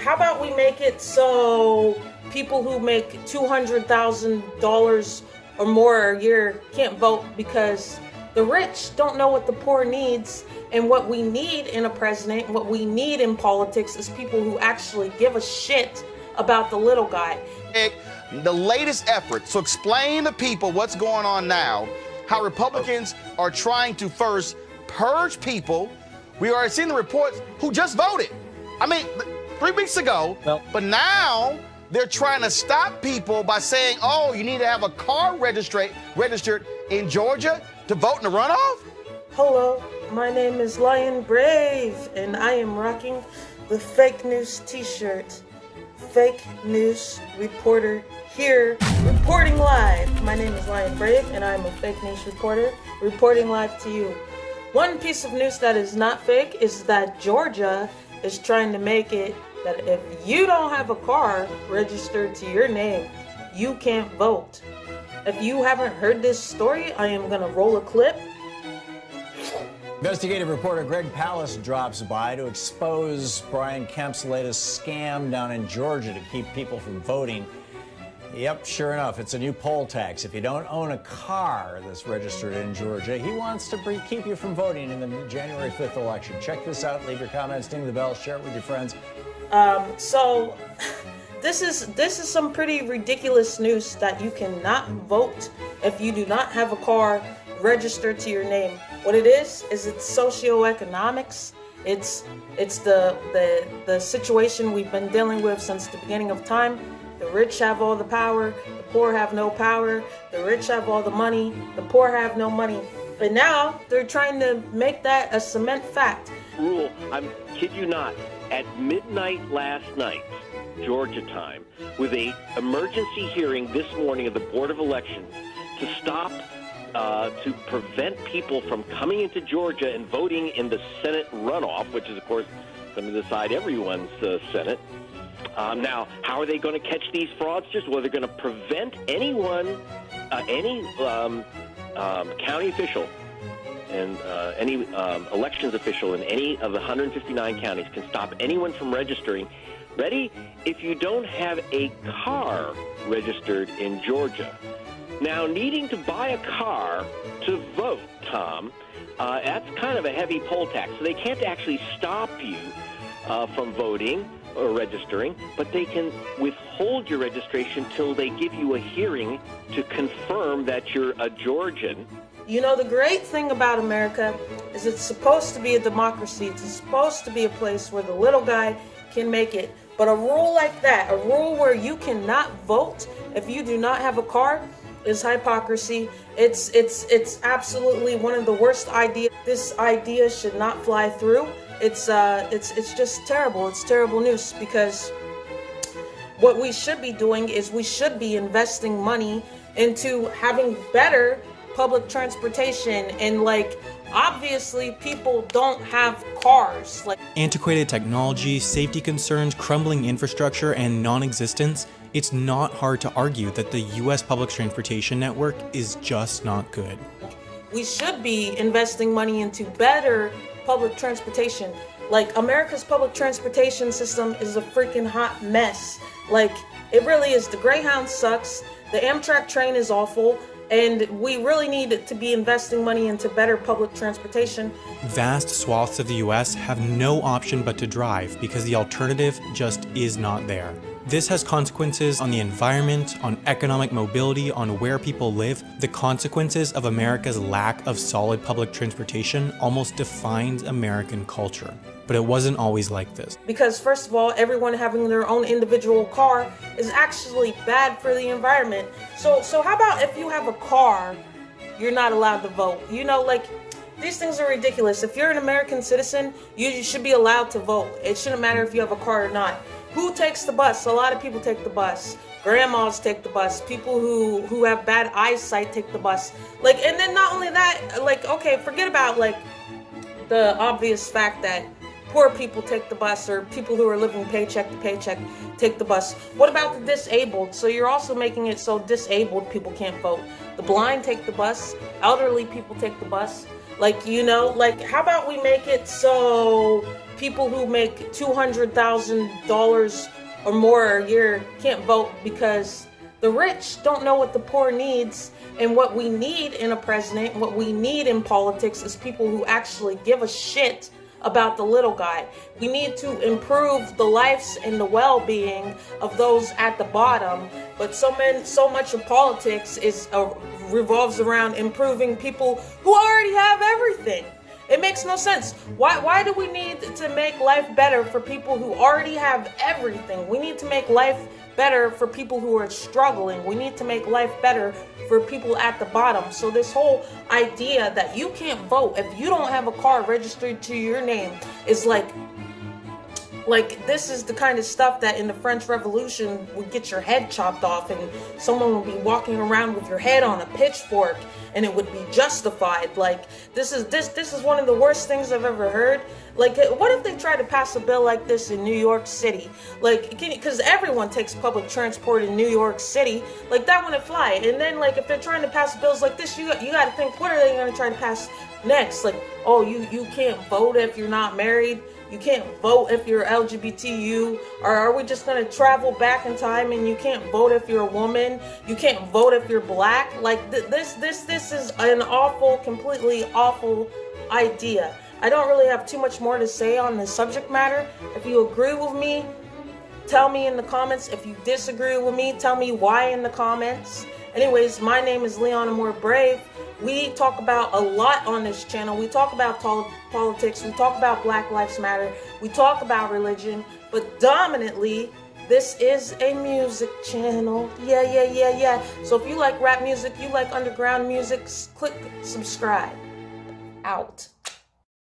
how about we make it so people who make $200,000 or more a year can't vote, because the rich don't know what the poor needs, and what we need in a president, what we need in politics is people who actually give a shit about the little guy. The latest effort, so explain to people what's going on now, how Republicans are trying to first purge people. We already seen the reports who just voted. I mean, 3 weeks ago, but now they're trying to stop people by saying, oh, you need to have a car registered in Georgia to vote in the runoff? Hello, my name is Lion Brave, and I am rocking the fake news t-shirt. Fake news reporter here, reporting live. My name is Lion Brave, and I am a fake news reporter, reporting live to you. One piece of news that is not fake is that Georgia is trying to make it that if you don't have a car registered to your name, you can't vote. If you haven't heard this story, I am gonna roll a clip. Investigative reporter Greg Palast drops by to expose Brian Kemp's latest scam down in Georgia to keep people from voting. Yep, sure enough, it's a new poll tax. If you don't own a car that's registered in Georgia, he wants to keep you from voting in the January 5th election. Check this out. Leave your comments, ding the bell, share it with your friends. So this is some pretty ridiculous news that you cannot vote if you do not have a car registered to your name. What it is it's socioeconomics. It's the situation we've been dealing with since the beginning of time. The rich have all the power, the poor have no power. The rich have all the money, the poor have no money. And now they're trying to make that a cement fact. Rule, I kid you not, at midnight last night, Georgia time, with a emergency hearing this morning of the Board of Elections to stop, to prevent people from coming into Georgia and voting in the Senate runoff, which is, of course, going to decide everyone's Senate. Now, how are they going to catch these fraudsters? Well, they're going to prevent anyone, any county official and any elections official in any of the 159 counties can stop anyone from registering. Ready? If you don't have a car registered in Georgia. Now, needing to buy a car to vote, Tom, that's kind of a heavy poll tax. So they can't actually stop you from voting or registering, but they can withhold your registration till they give you a hearing to confirm that you're a Georgian. You know, the great thing about America is it's supposed to be a democracy. It's supposed to be a place where the little guy can make it. But a rule like that, a rule where you cannot vote if you do not have a car, is hypocrisy. It's absolutely one of the worst ideas. This idea should not fly through. It's just terrible. It's terrible news, because what we should be doing is we should be investing money into having better public transportation, and obviously people don't have cars. Antiquated technology, safety concerns, crumbling infrastructure, and non-existence, it's not hard to argue that the US public transportation network is just not good. We should be investing money into better public transportation. America's public transportation system is a freaking hot mess. It really is. The Greyhound sucks. The Amtrak train is awful. And we really need to be investing money into better public transportation. Vast swaths of the US have no option but to drive because the alternative just is not there. This has consequences on the environment, on economic mobility, on where people live. The consequences of America's lack of solid public transportation almost defines American culture. But it wasn't always like this. Because first of all, everyone having their own individual car is actually bad for the environment. So how about if you have a car, you're not allowed to vote? You know, these things are ridiculous. If you're an American citizen, you should be allowed to vote. It shouldn't matter if you have a car or not. Who takes the bus? A lot of people take the bus. Grandmas take the bus. People who have bad eyesight take the bus. And then not only that, okay, forget about the obvious fact that poor people take the bus, or people who are living paycheck to paycheck take the bus. What about the disabled? So you're also making it so disabled people can't vote. The blind take the bus. Elderly people take the bus. How about we make it so people who make $200,000 or more a year can't vote because the rich don't know what the poor needs. And what we need in a president, what we need in politics is people who actually give a shit about the little guy. We need to improve the lives and the well-being of those at the bottom. But so much of politics revolves around improving people who already have everything. It makes no sense. Why do we need to make life better for people who already have everything? We need to make life better for people who are struggling. We need to make life better for people at the bottom. So this whole idea that you can't vote if you don't have a car registered to your name is like this is the kind of stuff that in the French Revolution would get your head chopped off, and someone would be walking around with your head on a pitchfork and it would be justified. Like this is one of the worst things I've ever heard. Like, what if they try to pass a bill like this in New York City? Like, because everyone takes public transport in New York City. Like, that wouldn't fly. And then, like, if they're trying to pass bills like this, you got to think, what are they going to try to pass next? Like, oh, you can't vote if you're not married. You can't vote if you're LGBTQ. Or are we just going to travel back in time and you can't vote if you're a woman? You can't vote if you're black? Like, this is an awful, completely awful idea. I don't really have too much more to say on the subject matter. If you agree with me, tell me in the comments. If you disagree with me, tell me why in the comments. Anyways, my name is Leon Amore Brave. We talk about a lot on this channel. We talk about politics. We talk about Black Lives Matter. We talk about religion. But dominantly, this is a music channel. Yeah. So if you like rap music, you like underground music, click subscribe. Out.